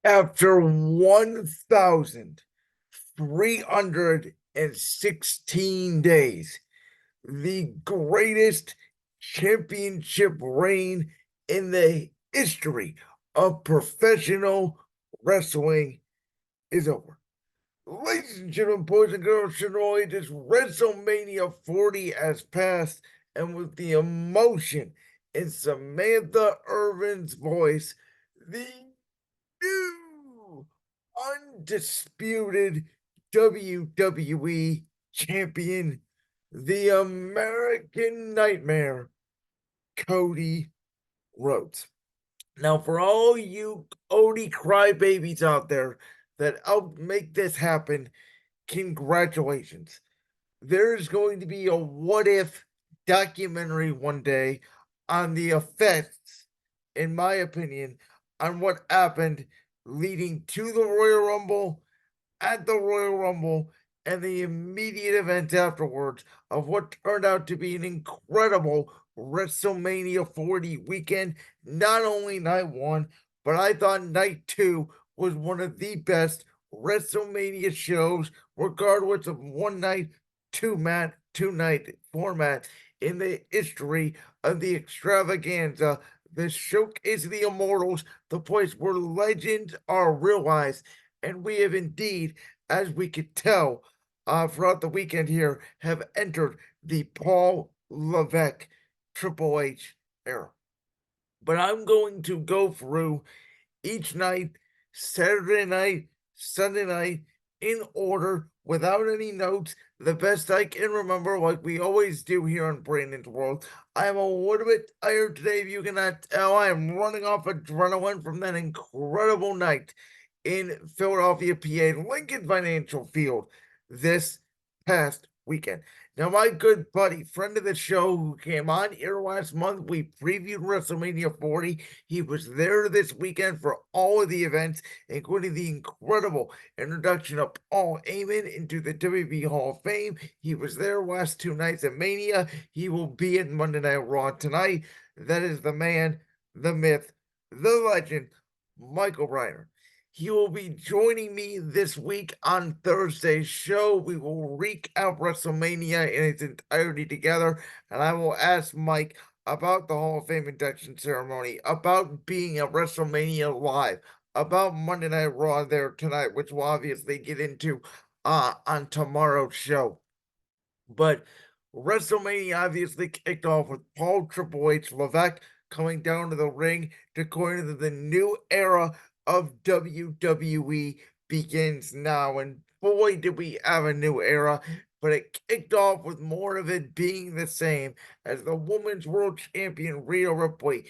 After 1,316 days, the greatest championship reign in the history of professional wrestling is over. Ladies and gentlemen, boys and girls, children, ages, WrestleMania 40 has passed, and with the emotion in Samantha Irvin's voice, the new undisputed WWE champion, the American Nightmare, Cody Rhodes. Now, for all you Cody crybabies out there that helped make this happen, congratulations. There's going to be a what if documentary one day on the effects, in my opinion, on what happened leading to the Royal Rumble, at the Royal Rumble, and the immediate events afterwards of what turned out to be an incredible WrestleMania 40 weekend. Not only night one, but I thought night two was one of the best WrestleMania shows, regardless of one night, two night format in the history of the extravaganza. The showcase of the immortals, the place where legends are realized, and we have indeed, as we could tell throughout the weekend here, have entered the Paul Levesque Triple H era. But I'm going to go through each night, Saturday night, Sunday night, in order, without any notes, the best I can remember, like we always do here on Brandon's World. I am a little bit tired today, if you cannot tell. I am running off adrenaline from that incredible night in Philadelphia, PA, Lincoln Financial Field this past weekend. Now, my good buddy, friend of the show who came on here last month, we previewed WrestleMania 40. He was there this weekend for all of the events, including the incredible introduction of Paul Heyman into the WWE Hall of Fame. He was there last two nights at Mania. He will be at Monday Night Raw tonight. That is the man, the myth, the legend, Michael Reiner. He will be joining me this week on Thursday's show. We will recap WrestleMania in its entirety together, and I will ask Mike about the Hall of Fame induction ceremony, about being at WrestleMania Live, about Monday Night Raw there tonight, which we'll obviously get into on tomorrow's show. But WrestleMania obviously kicked off with Paul Triple H Levesque coming down to the ring, declaring that the new era of WWE begins now. And boy, did we have a new era, but it kicked off with more of it being the same as the Women's World Champion Rhea Ripley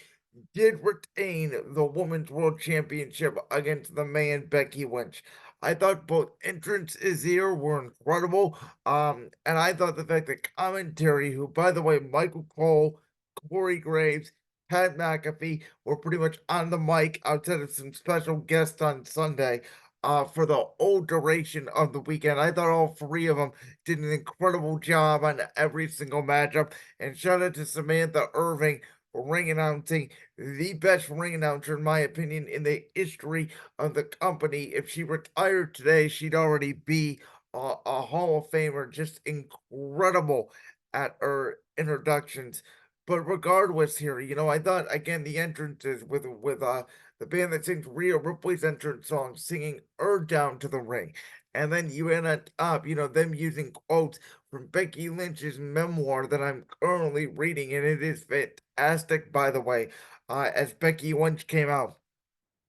did retain the Women's World Championship against the man Becky Lynch. I thought both entrances here were incredible. And I thought the fact that commentary, who by the way, Michael Cole, Corey Graves, Pat McAfee were pretty much on the mic outside of some special guests on Sunday for the whole duration of the weekend. I thought all three of them did an incredible job on every single matchup. And shout out to Samantha Irving, ring announcing, the best ring announcer, in my opinion, in the history of the company. If she retired today, she'd already be a Hall of Famer. Just incredible at her introductions. But regardless, here, I thought again the entrances with the band that sings Rhea Ripley's entrance song, singing her down to the ring, and then you end up, them using quotes from Becky Lynch's memoir that I'm currently reading, and it is fantastic, by the way, as Becky Lynch came out.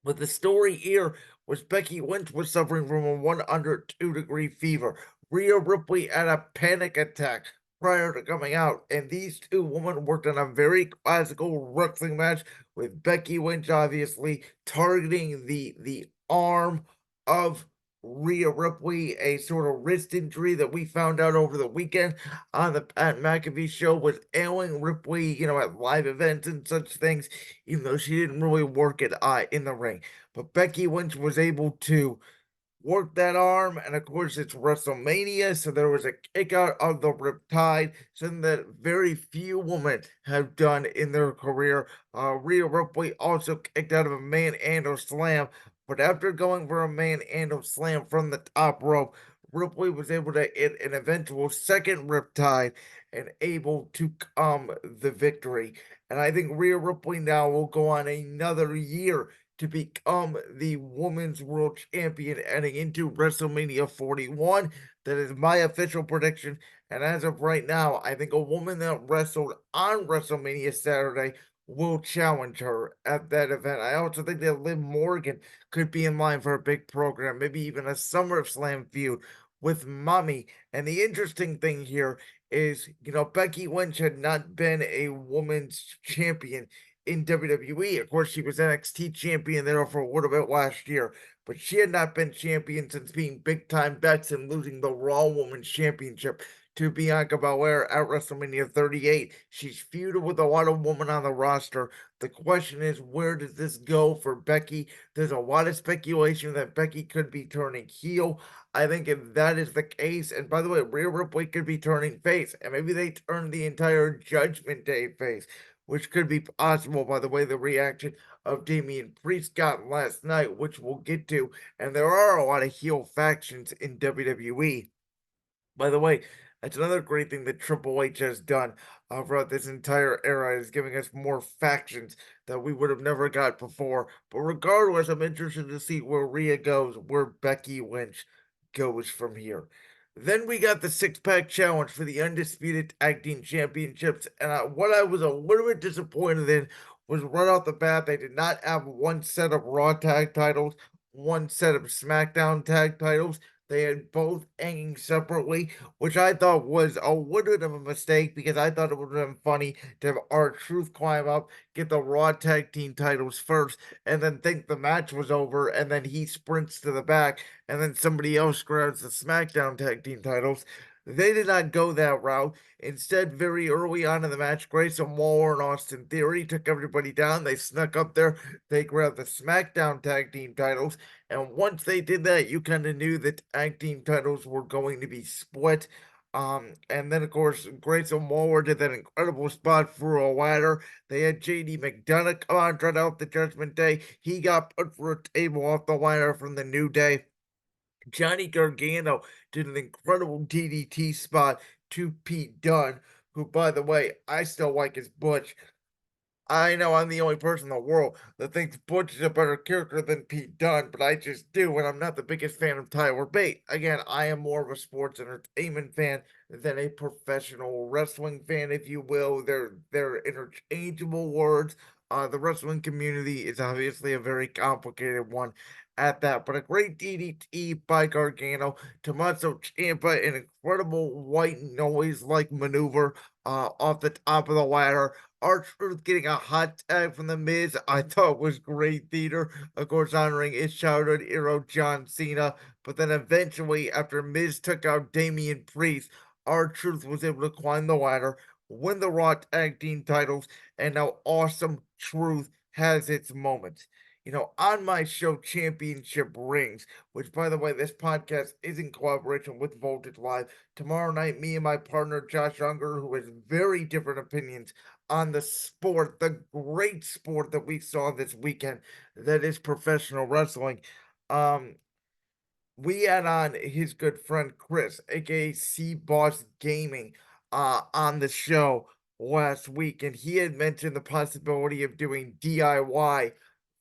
But the story here was Becky Lynch was suffering from a 102-degree fever. Rhea Ripley had a panic attack prior to coming out, and these two women worked on a very classical wrestling match with Becky Lynch obviously targeting the arm of Rhea Ripley, a sort of wrist injury that we found out over the weekend on the Pat McAfee show was ailing Ripley, at live events and such things, even though she didn't really work it in the ring. But Becky Lynch was able to work that arm, and of course it's WrestleMania, so there was a kick out of the Riptide, something that very few women have done in their career. Rhea Ripley also kicked out of a manhandle slam But after going for a manhandle slam from the top rope, Ripley was able to hit an eventual second riptide and able to the victory. And I think Rhea Ripley now will go on another year to become the women's world champion heading into WrestleMania 41. That is my official prediction. And as of right now, I think a woman that wrestled on WrestleMania Saturday will challenge her at that event. I also think that Liv Morgan could be in line for a big program, maybe even a SummerSlam feud with Mami. And the interesting thing here is, Becky Lynch had not been a women's champion in WWE. Of course, she was NXT champion there for a little bit last year, but she had not been champion since being big time bets and losing the Raw Women's Championship to Bianca Belair at WrestleMania 38. She's feuded with a lot of women on the roster. The question is, where does this go for Becky? There's a lot of speculation that Becky could be turning heel. I think if that is the case, and by the way, Rhea Ripley could be turning face, and maybe they turn the entire Judgment Day face, which could be possible by the way the reaction of Damian Priest got last night, which we'll get to. And there are a lot of heel factions in WWE. By the way, that's another great thing that Triple H has done throughout this entire era is giving us more factions that we would have never got before. But regardless, I'm interested to see where Rhea goes, where Becky Lynch goes from here. Then we got the six-pack challenge for the undisputed tag team championships, and what I was a little bit disappointed in was right off the bat they did not have one set of Raw tag titles, one set of SmackDown tag titles. They had both hanging separately, which I thought was a little bit of a mistake because I thought it would have been funny to have R-Truth climb up, get the Raw tag team titles first, and then think the match was over, and then he sprints to the back, and then somebody else grabs the SmackDown tag team titles. They did not go that route. Instead, very early on in the match, Grayson Waller and Austin Theory took everybody down. They snuck up there. They grabbed the SmackDown tag team titles. And once they did that, you kind of knew that tag team titles were going to be split. And then of course, Grayson Waller did that incredible spot through a ladder. They had JD McDonough come on, try out the Judgment Day. He got put through a table off the ladder from the New Day. Johnny Gargano did an incredible DDT spot to Pete Dunne, who, by the way, I still like his Butch. I know I'm the only person in the world that thinks Butch is a better character than Pete Dunne, but I just do, and I'm not the biggest fan of Tyler Bate. Again, I am more of a sports entertainment fan than a professional wrestling fan, if you will. They're interchangeable words. The wrestling community is obviously a very complicated one at that, but a great DDT by Gargano. Tommaso Ciampa, an incredible white noise-like maneuver off the top of the ladder. R-Truth getting a hot tag from The Miz, I thought was great theater. Of course, honoring his childhood hero, John Cena. But then eventually, after Miz took out Damian Priest, R-Truth was able to climb the ladder, win the Raw Tag Team titles, and now Awesome Truth has its moments. On my show, Championship Rings, which, by the way, this podcast is in collaboration with Voltage Live. Tomorrow night, me and my partner, Josh Unger, who has very different opinions on the sport, the great sport that we saw this weekend that is professional wrestling. Um, we had on his good friend Chris, aka C Boss Gaming, on the show last week, and he had mentioned the possibility of doing DIY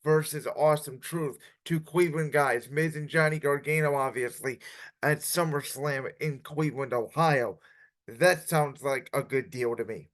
versus Awesome Truth, two Cleveland guys, Miz and Johnny Gargano, obviously, at SummerSlam in Cleveland, Ohio. That sounds like a good deal to me.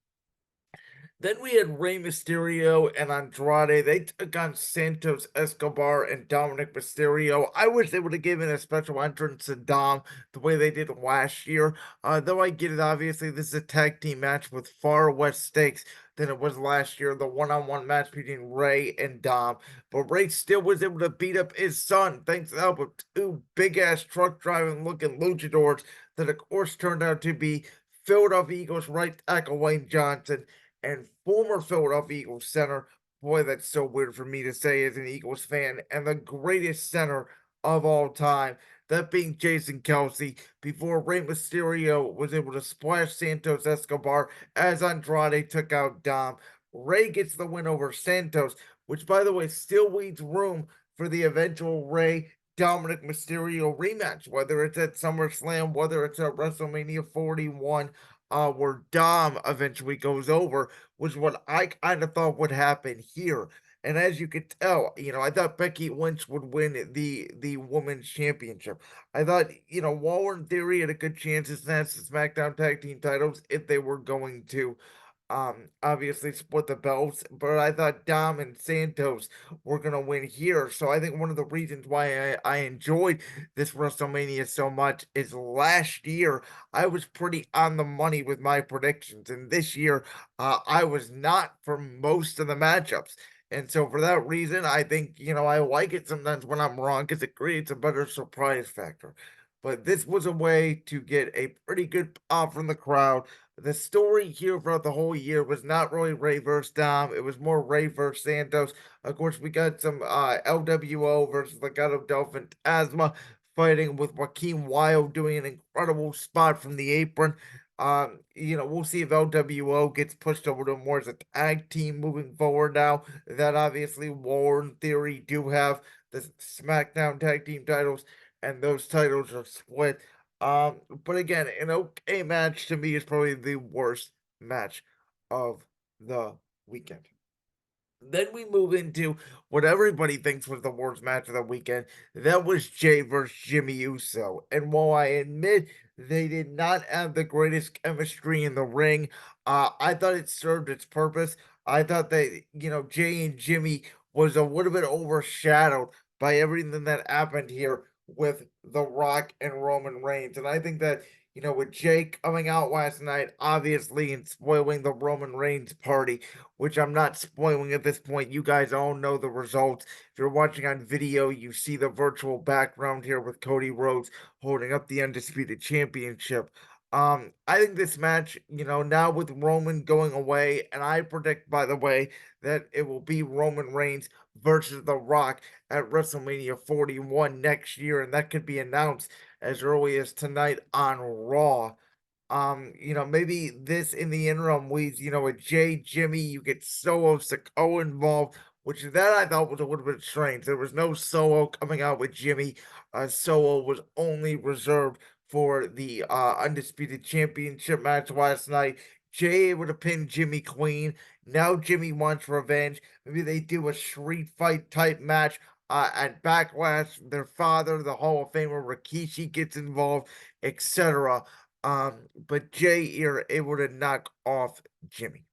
Then we had Rey Mysterio and Andrade. They took on Santos Escobar and Dominic Mysterio. I wish they would have given a special entrance to Dom the way they did last year. Though I get it, obviously, this is a tag team match with far less stakes than it was last year, the one-on-one match between Rey and Dom. But Rey still was able to beat up his son thanks to the help of two big-ass truck-driving looking luchadors that, of course, turned out to be Philadelphia Eagles right tackle Wayne Johnson and former Philadelphia Eagles center. Boy, that's so weird for me to say as an Eagles fan, and the greatest center of all time, that being Jason Kelsey, before Rey Mysterio was able to splash Santos Escobar as Andrade took out Dom. Rey gets the win over Santos, which, by the way, still leaves room for the eventual Ray Dominic Mysterio rematch, whether it's at SummerSlam, whether it's at WrestleMania 41, where Dom eventually goes over, was what I kind of thought would happen here. And as you could tell, I thought Becky Lynch would win the women's championship. I thought, Waller in theory had a good chance to snatch the SmackDown Tag Team titles if they were going to obviously split the belts, but I thought Dom and Santos were gonna win here. So I think one of the reasons why I enjoyed this WrestleMania so much is last year I was pretty on the money with my predictions, and this year I was not for most of the matchups. And so for that reason, I think I like it sometimes when I'm wrong because it creates a better surprise factor. But this was a way to get a pretty good pop from the crowd. The story here throughout the whole year was not really Ray versus Dom. It was more Ray versus Santos. Of course, we got some LWO versus Legado del Fantasma fighting with Joaquin Wild doing an incredible spot from the apron. We'll see if LWO gets pushed over to more as a tag team moving forward now. That obviously War in theory do have the SmackDown tag team titles, and those titles are split. But again, an okay match to me is probably the worst match of the weekend. Then we move into what everybody thinks was the worst match of the weekend. That was Jay versus Jimmy Uso. And while I admit they did not have the greatest chemistry in the ring, I thought it served its purpose. I thought that, Jay and Jimmy was a little bit overshadowed by everything that happened here with The Rock and Roman Reigns. And I think that, with Jay coming out last night, obviously, and spoiling the Roman Reigns party, which I'm not spoiling at this point. You guys all know the results. If you're watching on video, you see the virtual background here with Cody Rhodes holding up the Undisputed Championship. I think this match, now with Roman going away, and I predict, by the way, that it will be Roman Reigns versus The Rock at WrestleMania 41 next year, and that could be announced as early as tonight on Raw. Maybe this in the interim leads, with Jay, Jimmy, you get Solo Sikoa involved, which that I thought was a little bit strange. There was no Solo coming out with Jimmy. Solo was only reserved for the Undisputed Championship match last night. Jay able to pin Jimmy clean. Now Jimmy wants revenge. Maybe they do a street fight type match at Backlash. Their father, the Hall of Famer Rikishi, gets involved, etc. But Jay here able to knock off Jimmy.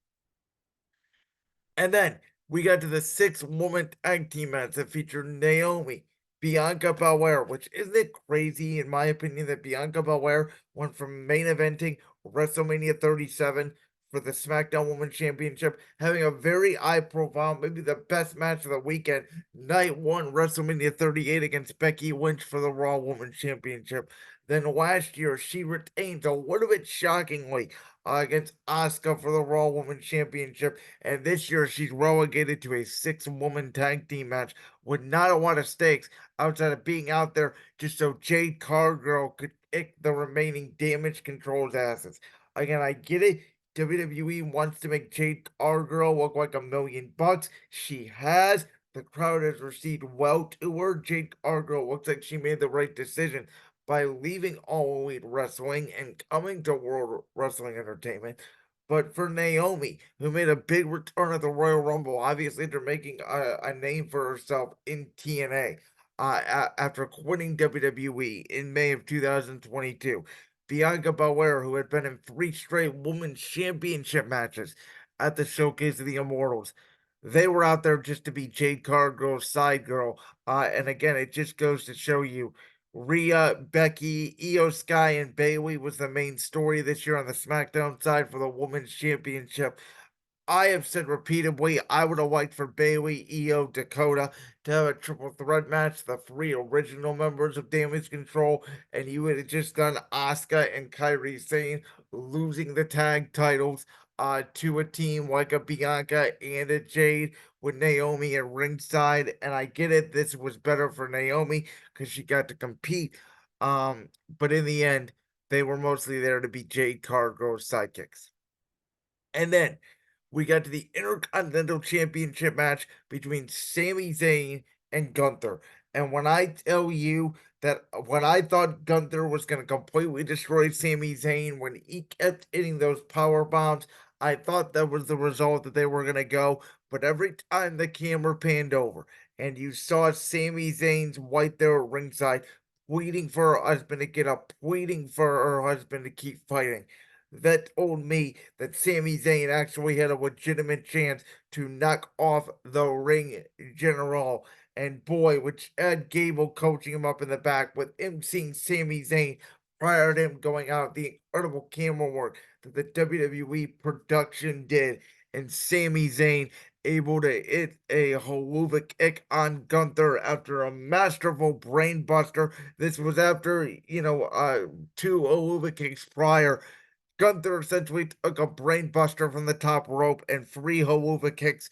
And then we got to the 6-woman tag team match that featured Naomi, Bianca Belair, which isn't it crazy, in my opinion, that Bianca Belair went from main eventing WrestleMania 37 for the SmackDown Women's Championship, having a very high profile, maybe the best match of the weekend, night one, WrestleMania 38 against Becky Lynch for the Raw Women's Championship. Then last year, she retained a little bit shockingly against Asuka for the Raw Women's Championship. And this year, she's relegated to a 6-woman tag team match with not a lot of stakes outside of being out there just so Jade Cargill could kick the remaining Damage Control's asses. Again, I get it. WWE wants to make Jade Cargill look like $1,000,000. She has. The crowd has received well to her. Jade Cargill looks like she made the right decision by leaving All Elite Wrestling and coming to World Wrestling Entertainment. But for Naomi, who made a big return at the Royal Rumble, obviously after making a name for herself in TNA, after quitting WWE in May of 2022, Bianca Belair, who had been in 3 straight Women's Championship matches at the Showcase of the Immortals, they were out there just to be Jade Cargill's side girl. And again, it just goes to show you Rhea, Becky, Io Sky, and Bayley was the main story this year on the SmackDown side for the Women's Championship. I have said repeatedly, I would have liked for Bayley, Io, Dakota to have a triple threat match, the 3 original members of Damage Control, and you would have just done Asuka and Kairi Sane losing the tag titles to a team like a Bianca and a Jade with Naomi at ringside. And I get it, this was better for Naomi because she got to compete. But in the end, they were mostly there to be Jade Cargill's sidekicks. And then we got to the Intercontinental Championship match between Sami Zayn and Gunther. And when I tell you that when I thought Gunther was going to completely destroy Sami Zayn when he kept hitting those power bombs, I thought that was the result that they were going to go. But every time the camera panned over and you saw Sami Zayn's wife there at ringside, pleading for her husband to get up, pleading for her husband to keep fighting, that told me that Sami Zayn actually had a legitimate chance to knock off the ring general. And boy, with Chad Gable coaching him up in the back, with him seeing Sami Zayn prior to him going out, the incredible camera work that the WWE production did, and Sami Zayn able to hit a haluva kick on Gunther after a masterful brainbuster. This was after, two haluva kicks prior. Gunther essentially took a brainbuster from the top rope and three haluva kicks,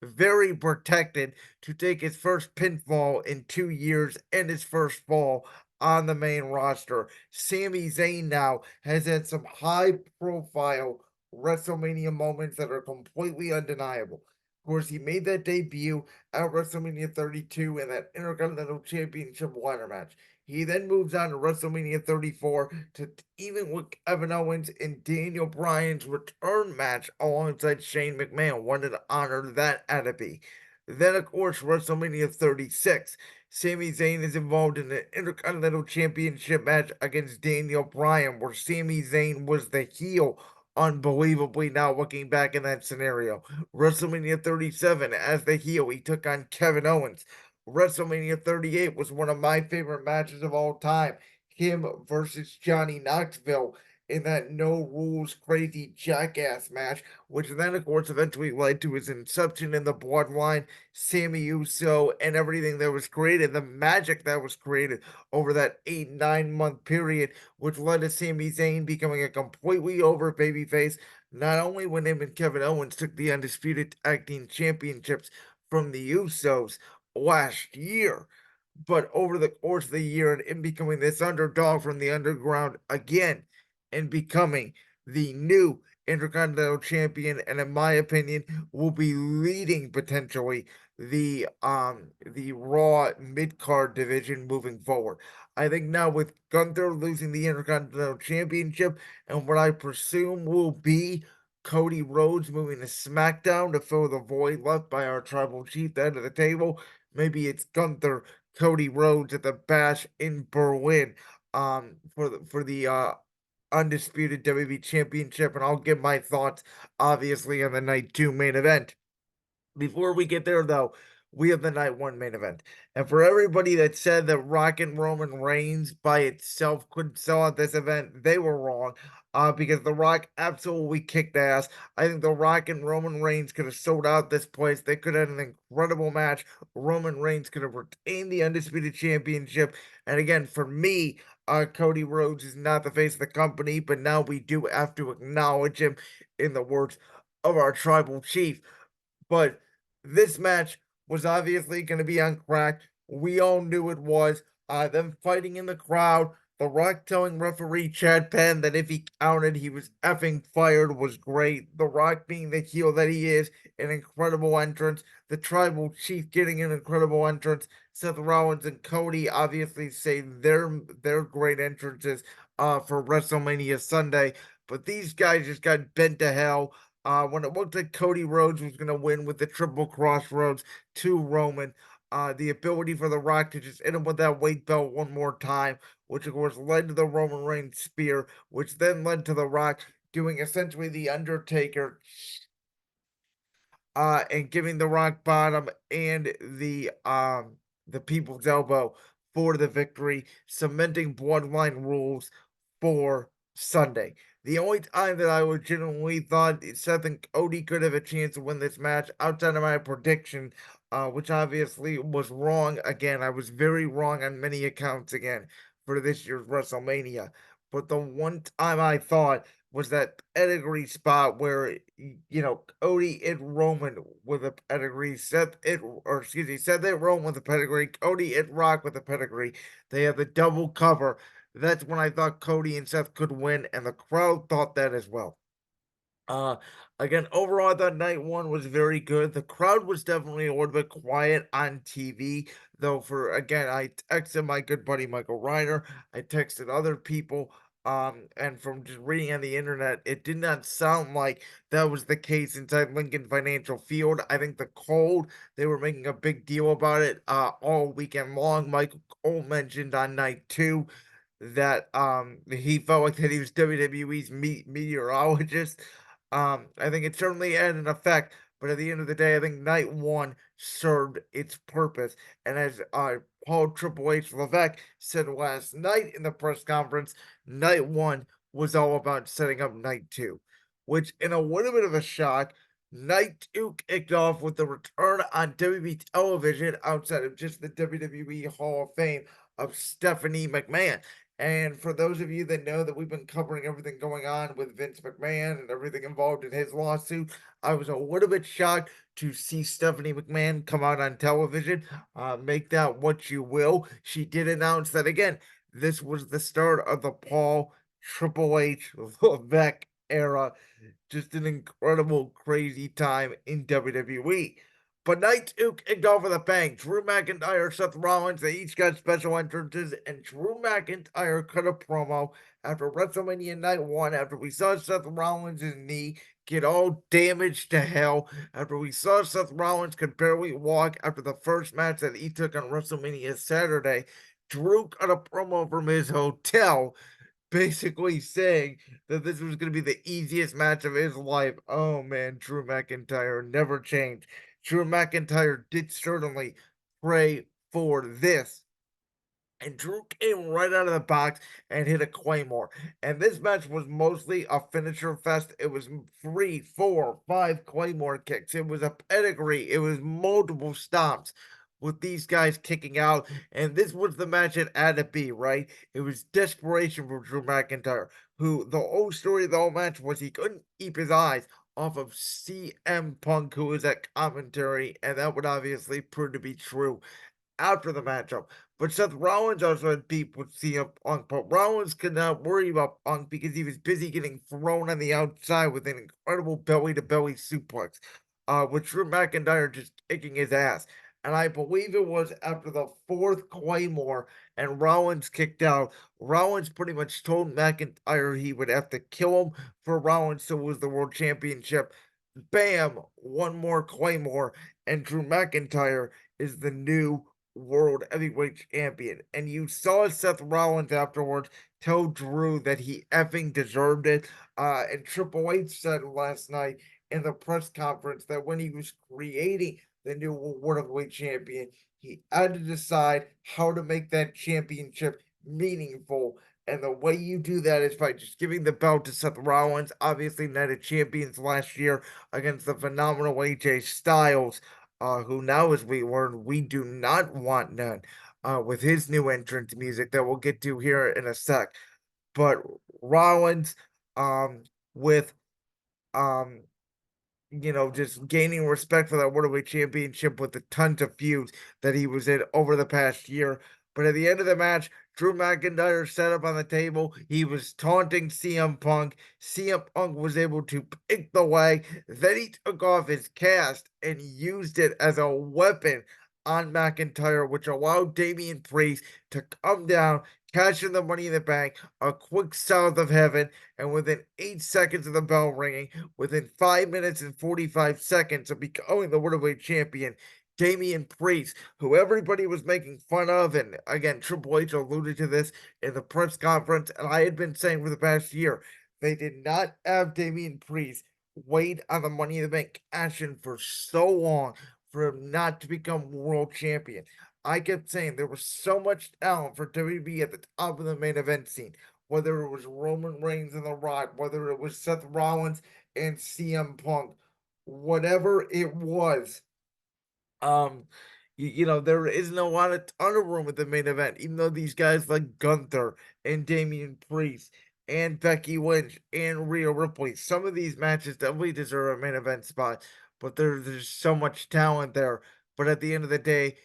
very protected, to take his first pinfall in 2 years and his first fall on the main roster. Sami Zayn now has had some high profile WrestleMania moments that are completely undeniable. Of course, he made that debut at WrestleMania 32 in that Intercontinental Championship ladder match. He then moves on to WrestleMania 34 to even with Kevin Owens and Daniel Bryan's return match alongside Shane McMahon. Wanted to honor that enemy. Then, of course, WrestleMania 36. Sami Zayn is involved in an Intercontinental Championship match against Daniel Bryan, where Sami Zayn was the heel. Unbelievably, now looking back in that scenario, WrestleMania 37 as the heel, he took on Kevin Owens. WrestleMania 38 was one of my favorite matches of all time. Him versus Johnny Knoxville in that no rules crazy jackass match, which then, of course, eventually led to his inception in the bloodline, Sammy Uso, and everything that was created, the magic that was created over that 8, 9 month period, which led to Sami Zayn becoming a completely over babyface. Not only when him and Kevin Owens took the Undisputed Tag Team Championships from the Usos last year, but over the course of the year and in becoming this underdog from the underground again and becoming the new Intercontinental Champion, and in my opinion, will be leading potentially the Raw mid card division moving forward. I think now with Gunther losing the Intercontinental Championship and what I presume will be Cody Rhodes moving to SmackDown to fill the void left by our tribal chief at the head of the table. Maybe it's Gunther, Cody Rhodes at the Bash in Berlin for the undisputed WWE Championship, and I'll give my thoughts obviously on the night 2 main event. Before we get there, though, we have the night 1 main event. And for everybody that said that Rock and Roman Reigns by itself couldn't sell at this event, they were wrong. Because The Rock absolutely kicked ass. I think The Rock and Roman Reigns could have sold out this place. They could have had an incredible match. Roman Reigns could have retained the Undisputed Championship. And again, for me, Cody Rhodes is not the face of the company, but now we do have to acknowledge him in the words of our tribal chief. But this match was obviously going to be on crack. We all knew it was. Them fighting in the crowd. The Rock telling referee Chad Penn that if he counted, he was effing fired was great. The Rock being the heel that he is, an incredible entrance. The Tribal Chief getting an incredible entrance. Seth Rollins and Cody obviously say their great entrances for WrestleMania Sunday. But these guys just got bent to hell when it looked like Cody Rhodes was going to win with the triple crossroads to Roman. The ability for The Rock to just hit him with that weight belt one more time, which of course led to the Roman Reigns spear, which then led to The Rock doing essentially the Undertaker and giving the rock bottom and the people's elbow for the victory, cementing bloodline rules for Sunday. The only time that I legitimately thought Seth and Cody could have a chance to win this match outside of my prediction, which obviously was wrong again. I was very wrong on many accounts again for this year's WrestleMania. But the one time I thought was that pedigree spot where Cody hit Roman with a pedigree, Seth hit Roman with a pedigree, Cody hit Rock with a pedigree. They have the double cover. That's when I thought Cody and Seth could win, and the crowd thought that as well. Uh, Again, overall, I thought night one was very good. The crowd was definitely a little bit quiet on TV, though. For again, I texted my good buddy Michael Reiner. I texted other people. And from just reading on the internet, it did not sound like that was the case inside Lincoln Financial Field. I think the cold, they were making a big deal about it all weekend long. Michael Cole mentioned on night two that he felt like that he was WWE's meteorologist. I think it certainly had an effect, but at the end of the day, I think night one served its purpose. And as Paul Triple H Levesque said last night in the press conference, night one was all about setting up night two, which in a little bit of a shock, night two kicked off with the return on WWE television outside of just the WWE Hall of Fame of Stephanie McMahon. And for those of you that know that we've been covering everything going on with Vince McMahon and everything involved in his lawsuit, I was a little bit shocked to see Stephanie McMahon come out on television. Make that what you will. She did announce that again, this was the start of the Paul Triple H Levesque era. Just an incredible, crazy time in WWE. But night two kicked off with a bang. Drew McIntyre, Seth Rollins, they each got special entrances, and Drew McIntyre cut a promo after WrestleMania night one, after we saw Seth Rollins' knee get all damaged to hell, after we saw Seth Rollins could barely walk after the first match that he took on WrestleMania Saturday. Drew cut a promo from his hotel basically saying that this was going to be the easiest match of his life. Oh man, Drew McIntyre never changed. Drew McIntyre did certainly pray for this. And Drew came right out of the box and hit a Claymore. And this match was mostly a finisher fest. It was three, four, five Claymore kicks. It was a pedigree. It was multiple stops with these guys kicking out. And this was the match it had to be, right? It was desperation for Drew McIntyre, who the whole story of the whole match was he couldn't keep his eyes off of CM Punk, who was at commentary. And that would obviously prove to be true after the matchup. But Seth Rollins also had beef with CM Punk, but Rollins could not worry about Punk because he was busy getting thrown on the outside with an incredible belly to belly suplex, with Drew McIntyre just kicking his ass. And I believe it was after the fourth Claymore and Rollins kicked out. Rollins pretty much told McIntyre he would have to kill him for Rollins to lose the world championship. Bam, one more Claymore, and Drew McIntyre is the new world heavyweight champion. And you saw Seth Rollins afterwards tell Drew that he effing deserved it. And Triple H said last night in the press conference that when he was creating the new world heavyweight champion, he had to decide how to make that championship meaningful. And the way you do that is by just giving the belt to Seth Rollins, obviously Night of Champions last year against the phenomenal AJ Styles, who now, as we learn, we do not want none, with his new entrance music that we'll get to here in a sec. But Rollins, um, with um, just gaining respect for that World Championship with the tons of feuds that he was in over the past year. But at the end of the match, Drew McIntyre set up on the table. He was taunting CM Punk. CM Punk was able to pick the way. Then he took off his cast and used it as a weapon on McIntyre, which allowed Damian Priest to come down, cash in the money in the bank, a quick south of heaven, and within 8 seconds of the bell ringing, within 5 minutes and 45 seconds of becoming the World Heavyweight Champion, Damian Priest, who everybody was making fun of, and again, Triple H alluded to this in the press conference, and I had been saying for the past year, they did not have Damian Priest wait on the Money in the Bank cash in for so long for him not to become world champion. I kept saying there was so much talent for WWE at the top of the main event scene, whether it was Roman Reigns and The Rock, whether it was Seth Rollins and CM Punk, whatever it was. Um, there isn't a ton of room at the main event, even though these guys like Gunther and Damian Priest and Becky Lynch and Rhea Ripley, some of these matches definitely deserve a main event spot, but there's so much talent there. But at the end of the day,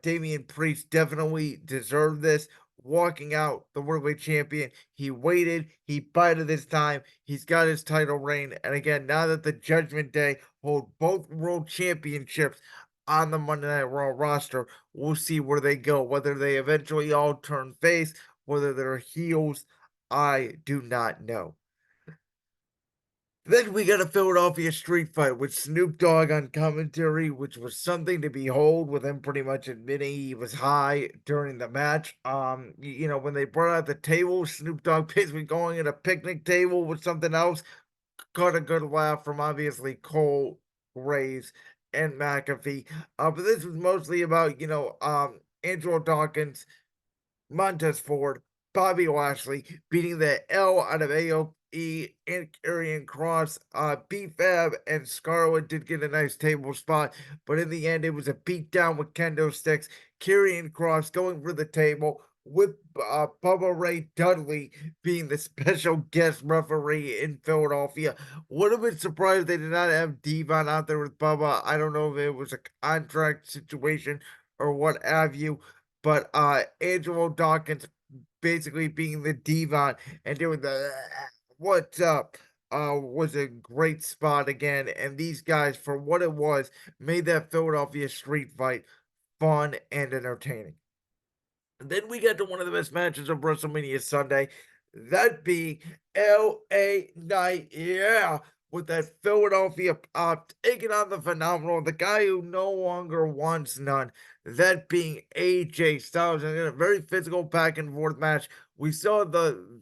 Damian Priest definitely deserved this. walking out the worldwide champion. He waited, he bided his time, he's got his title reign. And again, now that the Judgment Day hold both world championships on the Monday Night Raw roster, we'll see where they go, whether they eventually all turn face, whether they're heels. I do not know. Then we got a Philadelphia street fight with Snoop Dogg on commentary, which was something to behold, with him pretty much admitting he was high during the match. When they brought out the table, Snoop Dogg basically going at a picnic table with something else, got a good laugh from obviously Cole, Graves, and McAfee. But this was mostly about, Angelo Dawkins, Montez Ford, Bobby Lashley beating the L out of AOE and Karrion Cross. B-Fab and Scarlett did get a nice table spot, but in the end, it was a beatdown with kendo sticks. Karrion Cross going for the table with Bubba Ray Dudley being the special guest referee in Philadelphia. Would have been surprised they did not have Devon out there with Bubba. I don't know if it was a contract situation or what have you, but Angelo Dawkins basically being the Devon and doing the what's up was a great spot again. And these guys, for what it was, made that Philadelphia street fight fun and entertaining. And then we got to one of the best matches of WrestleMania Sunday, that being LA Knight, yeah, with that Philadelphia pop taking on the phenomenal, the guy who no longer wants none, that being AJ Styles. And in a very physical back and forth match, we saw the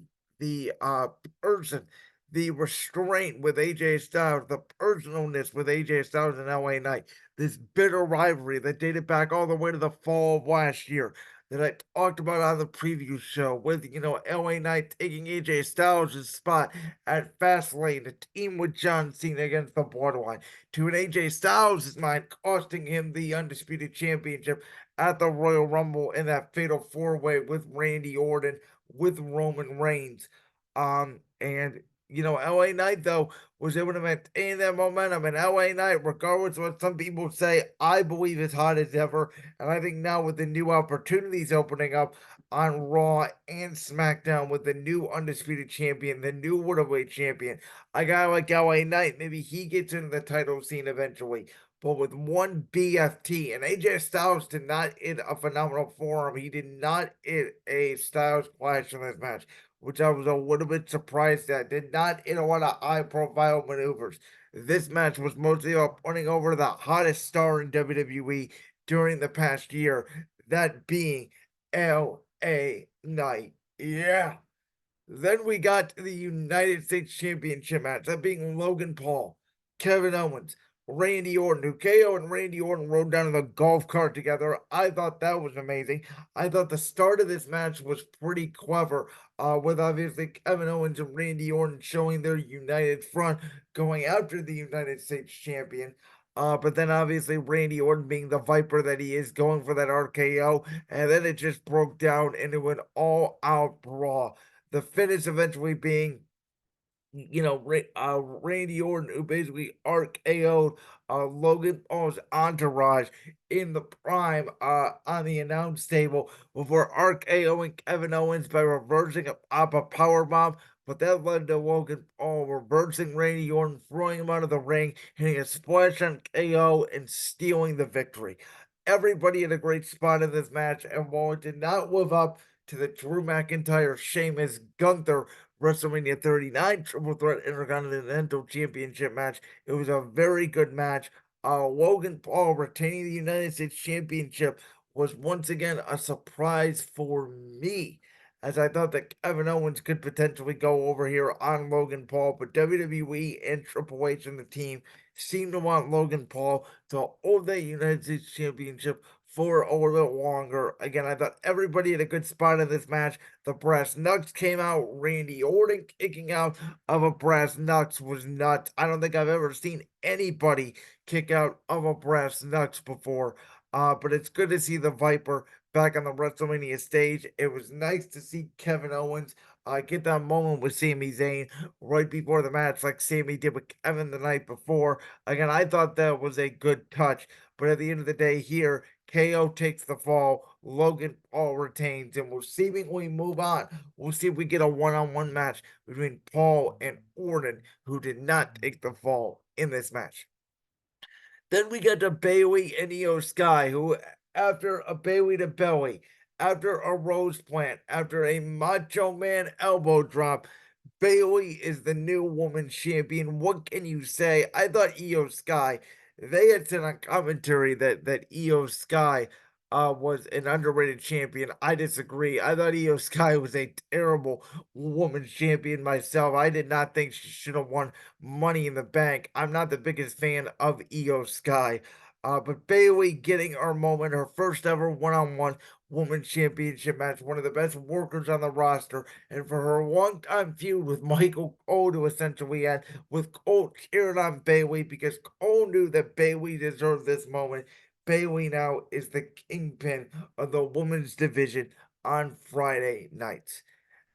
person, the restraint with AJ Styles, the personalness with AJ Styles and LA Knight, this bitter rivalry that dated back all the way to the fall of last year that I talked about on the preview show with, LA Knight taking AJ Styles' spot at Fastlane to team with John Cena against the Bloodline, to an AJ Styles' mind costing him the Undisputed Championship at the Royal Rumble in that fatal four-way with Randy Orton, with Roman Reigns. LA Knight, though, was able to maintain that momentum. And LA Knight, regardless of what some people say, I believe is hot as ever. And I think now with the new opportunities opening up on Raw and SmackDown with the new Undisputed Champion, the new Worldwide Champion, a guy like LA Knight, maybe he gets into the title scene eventually. But with one BFT, and AJ Styles did not hit a phenomenal forearm. He did not hit a Styles Clash in this match, which I was a little bit surprised at. Did not hit a lot of high profile maneuvers. This match was mostly about putting over the hottest star in WWE during the past year, that being LA Knight. Yeah. Then we got the United States Championship match, that being Logan Paul, Kevin Owens, Randy Orton, who KO and Randy Orton rode down in the golf cart together. I thought that was amazing. I thought the start of this match was pretty clever, with obviously Kevin Owens and Randy Orton showing their united front going after the United States champion. But then obviously Randy Orton, being the Viper that he is, going for that RKO, and then it just broke down into an all-out brawl. The finish eventually being, Randy Orton, who basically RKO'd Logan Paul's entourage in the prime on the announce table before RKOing Kevin Owens by reversing up a power bomb. But that led to Logan Paul reversing Randy Orton, throwing him out of the ring, hitting a splash on KO, and stealing the victory. Everybody had a great spot in this match, and while it did not live up to the Drew McIntyre, Sheamus, Gunther WrestleMania 39 Triple Threat Intercontinental Championship match, it was a very good match. Logan Paul retaining the United States Championship was once again a surprise for me, as I thought that Kevin Owens could potentially go over here on Logan Paul, but WWE and Triple H and the team seem to want Logan Paul to hold that United States Championship for a little bit longer. Again, I thought everybody had a good spot in this match. The brass knucks came out. Randy Orton kicking out of a brass knucks was nuts. I don't think I've ever seen anybody kick out of a brass knucks before. But it's good to see the Viper back on the WrestleMania stage. It was nice to see Kevin Owens get that moment with Sami Zayn right before the match, like Sami did with Kevin the night before. Again, I thought that was a good touch. But at the end of the day, here, KO takes the fall. Logan Paul retains, and we'll seemingly move on. We'll see if we get a one-on-one match between Paul and Orton, who did not take the fall in this match. Then we get to Bailey and Io Sky, who, after a Bailey to belly, after a Rose plant, after a Macho Man elbow drop, Bailey is the new women's champion. What can you say? I thought Io Sky, they had said on commentary that Io Sky was an underrated champion. I disagree. I thought Io Sky was a terrible women's champion myself. I did not think she should have won Money in the Bank. I'm not the biggest fan of Io Sky. But Bailey getting her moment, her first ever one-on-one women's championship match, one of the best workers on the roster, and for her long-time feud with Michael Cole to essentially end, with Cole cheering on Bailey because Cole knew that Bailey deserved this moment. Bailey now is the kingpin of the women's division on Friday nights.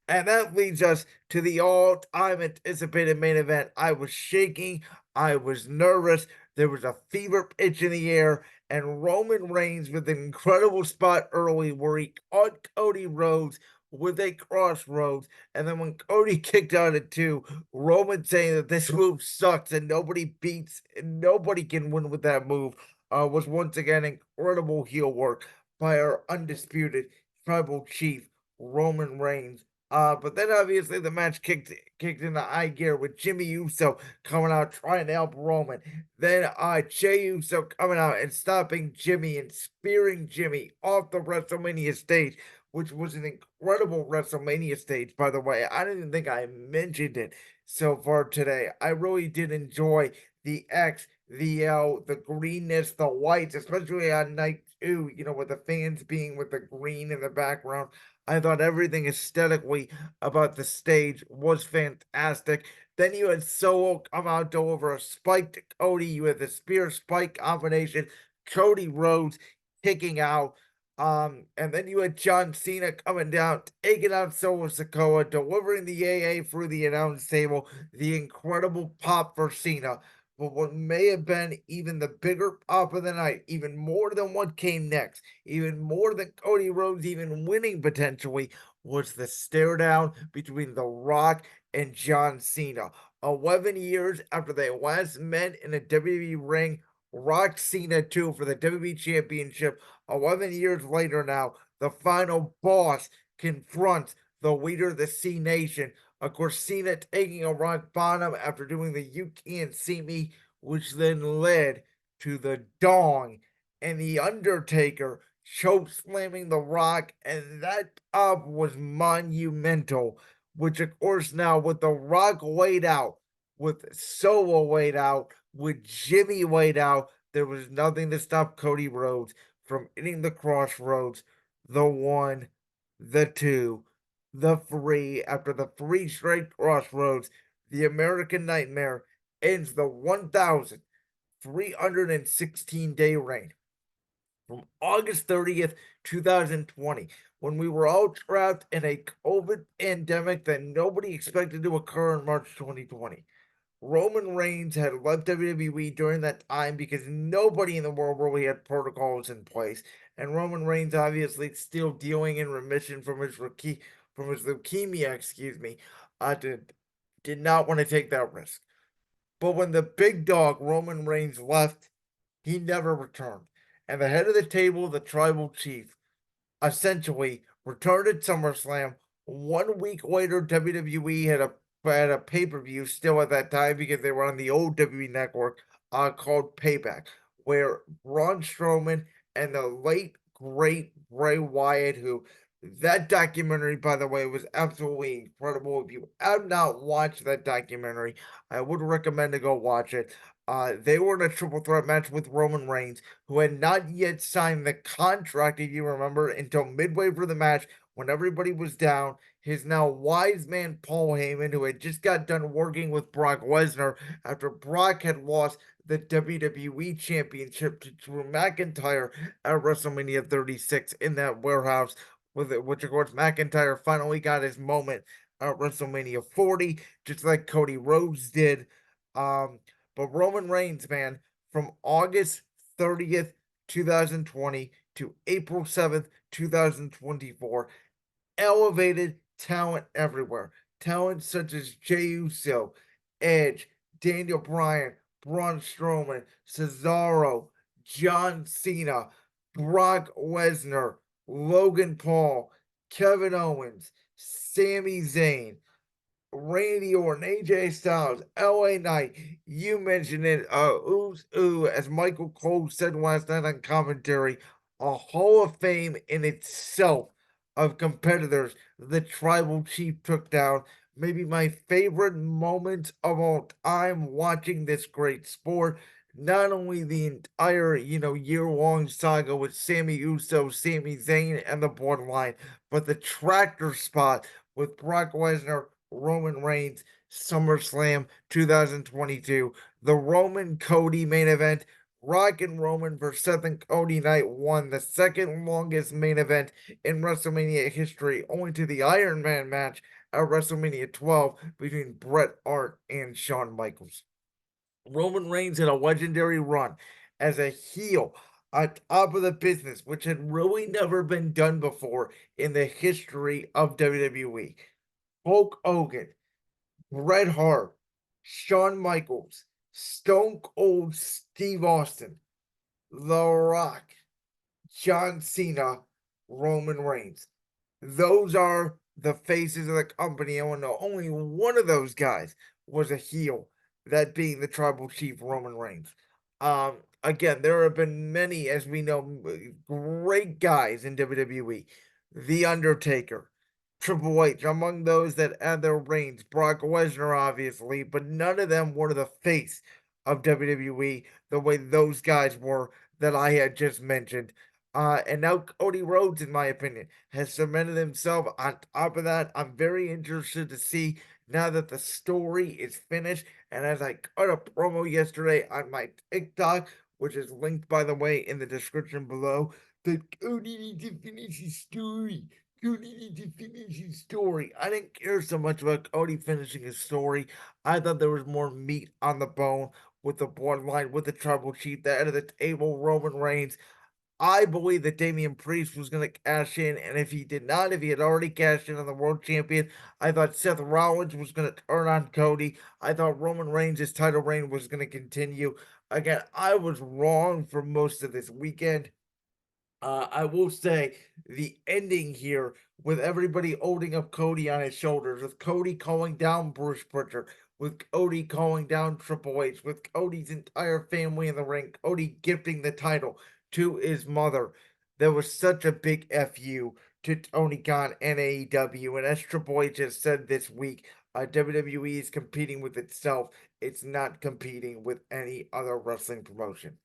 And that leads us to the all-time anticipated main event. I was shaking. I was nervous. There was a fever pitch in the air. And Roman Reigns with an incredible spot early where he caught Cody Rhodes with a crossroads. And then when Cody kicked out at two, Roman saying that this move sucks and nobody beats, and nobody can win with that move, was once again incredible heel work by our undisputed tribal chief, Roman Reigns. But then obviously the match kicked into high gear with Jimmy Uso coming out trying to help Roman. Then Jey Uso coming out and stopping Jimmy and spearing Jimmy off the WrestleMania stage, which was an incredible WrestleMania stage, by the way. I didn't think I mentioned it so far today. I really did enjoy the X, the L, the greenness, the whites, especially on night two, with the fans being with the green in the background. I thought everything aesthetically about the stage was fantastic. Then you had Solo come out to deliver a spike to Cody. You had the spear spike combination, Cody Rhodes kicking out. And then you had John Cena coming down, taking out Solo Sikoa, delivering the AA through the announce table. The incredible pop for Cena. But what may have been even the bigger pop of the night, even more than what came next, even more than Cody Rhodes even winning potentially, was the stare down between The Rock and John Cena. 11 years after they last met in a WWE ring, Rock Cena 2 for the WWE Championship. 11 years later now, the final boss confronts the leader of the C Nation. Of course, Cena taking a rock bottom after doing the You Can't See Me, which then led to the Dong and the Undertaker choke slamming the Rock, and that pop was monumental. Which, of course, now with the Rock laid out, with Solo laid out, with Jimmy laid out, there was nothing to stop Cody Rhodes from hitting the crossroads, the one, the two, the three. After the three straight crossroads, the American Nightmare ends the 1,316-day reign from August 30th, 2020, when we were all trapped in a COVID pandemic that nobody expected to occur in March 2020. Roman Reigns had left WWE during that time because nobody in the world really had protocols in place, and Roman Reigns obviously still dealing in remission from his leukemia, did not want to take that risk. But when the big dog Roman Reigns left, he never returned, and the head of the table, the tribal chief, essentially returned at SummerSlam. 1 week later, WWE had a pay-per-view still at that time because they were on the old WWE network called Payback, where Braun Strowman and the late great Bray Wyatt, who that documentary, by the way, was absolutely incredible. If you have not watched that documentary, I would recommend to go watch it. They were in a triple threat match with Roman Reigns, who had not yet signed the contract, if you remember, until midway through the match when everybody was down. His now wise man Paul Heyman, who had just got done working with Brock Lesnar after Brock had lost the WWE Championship to Drew McIntyre at WrestleMania 36 in that warehouse, with it, which of course McIntyre finally got his moment at WrestleMania 40, just like Cody Rhodes did. Um, but Roman Reigns, man, from August 30th, 2020 to April 7th, 2024. Elevated talent everywhere. Talent such as Jey Uso, Edge, Daniel Bryan, Braun Strowman, Cesaro, John Cena, Brock Lesnar, Logan Paul, Kevin Owens, Sami Zayn, Randy Orton, AJ Styles, LA Knight. You mentioned it. Ooh's ooh, as Michael Cole said last night on commentary, a Hall of Fame in itself of competitors. The Tribal Chief took down. Maybe my favorite moment of all time watching this great sport. Not only the entire, year-long saga with Sami Uso, Sami Zayn, and the Bloodline, but the tractor spot with Brock Lesnar, Roman Reigns, SummerSlam 2022, the Roman Cody main event, Rock and Roman versus Seth and Cody Night 1, the second longest main event in WrestleMania history, only to the Iron Man match at WrestleMania 12 between Bret Hart and Shawn Michaels. Roman Reigns had a legendary run as a heel on top of the business, which had really never been done before in the history of WWE. Hulk Hogan, Bret Hart, Shawn Michaels, Stone Cold Steve Austin, The Rock, John Cena, Roman Reigns. Those are the faces of the company, and only one of those guys was a heel, that being the Tribal Chief Roman Reigns. Again, there have been many, as we know, great guys in WWE. The Undertaker, Triple H, among those that had their reigns, Brock Lesnar, obviously, but none of them were the face of WWE the way those guys were that I had just mentioned. And now Cody Rhodes, in my opinion, has cemented himself on top of that. I'm very interested to see now that the story is finished. And as I cut a promo yesterday on my TikTok, which is linked, by the way, in the description below, that Cody needs to finish his story. Cody needs to finish his story. I didn't care so much about Cody finishing his story. I thought there was more meat on the bone with the Bloodline, with the Tribal Chief, the head of the table, Roman Reigns. I believe that Damian Priest was going to cash in, and if he did not, if he had already cashed in on the world champion, I thought Seth Rollins was going to turn on Cody. I thought Roman Reigns' title reign was going to continue. Again, I was wrong for most of this weekend. I will say the ending here with everybody holding up Cody on his shoulders, with Cody calling down Bruce Pritchard, with Cody calling down Triple H, with Cody's entire family in the ring, Cody gifting the title to his mother. There was such a big FU to Tony Khan and AEW. And as Triple H has said this week, WWE is competing with itself. It's not competing with any other wrestling promotion.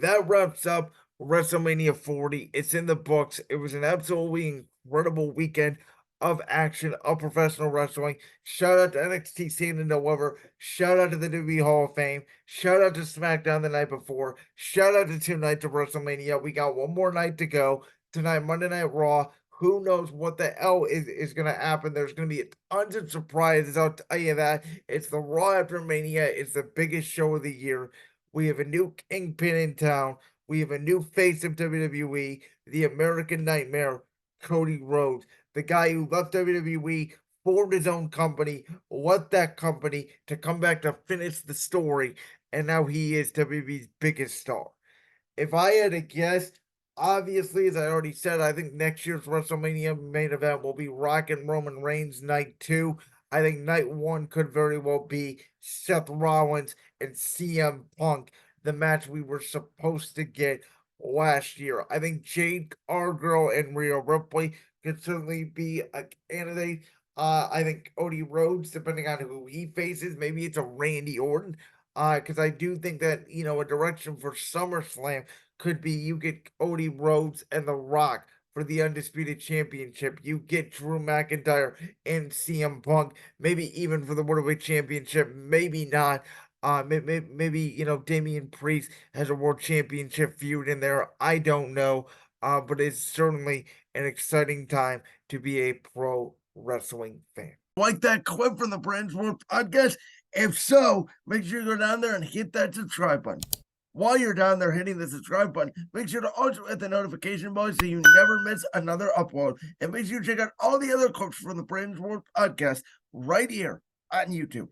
That wraps up WrestleMania 40. It's in the books. It was an absolutely incredible weekend of action of professional wrestling. Shout out to NXT Stand and Deliver. Shout out to the WWE Hall of Fame. Shout out to SmackDown the night before. Shout out to 2 nights of WrestleMania. We got one more night to go. Tonight, Monday Night Raw. Who knows what the hell is going to happen? There's going to be tons of surprises. I'll tell you that. It's the Raw after Mania. It's the biggest show of the year. We have a new kingpin in town. We have a new face of WWE, the American Nightmare, Cody Rhodes, the guy who left WWE, formed his own company, left that company to come back to finish the story, and now he is WWE's biggest star. If I had to guess, obviously, as I already said, I think next year's WrestleMania main event will be Rock and Roman Reigns night 2. I think night 1 could very well be Seth Rollins and CM Punk, the match we were supposed to get last year. I think Jade Cargill and Rhea Ripley could certainly be a candidate. I think Cody Rhodes, depending on who he faces, maybe it's a Randy Orton. Because I do think that, a direction for SummerSlam could be you get Cody Rhodes and The Rock for the Undisputed Championship. You get Drew McIntyre and CM Punk, maybe even for the World Championship, maybe not. Maybe Damian Priest has a World Championship feud in there. I don't know. But it's certainly an exciting time to be a pro wrestling fan. Like that clip from the Brands World podcast? If so, make sure you go down there and hit that subscribe button. while you're down there hitting the subscribe button, make sure to also hit the notification bell so you never miss another upload. And make sure you check out all the other clips from the Brandon's World podcast right here on YouTube.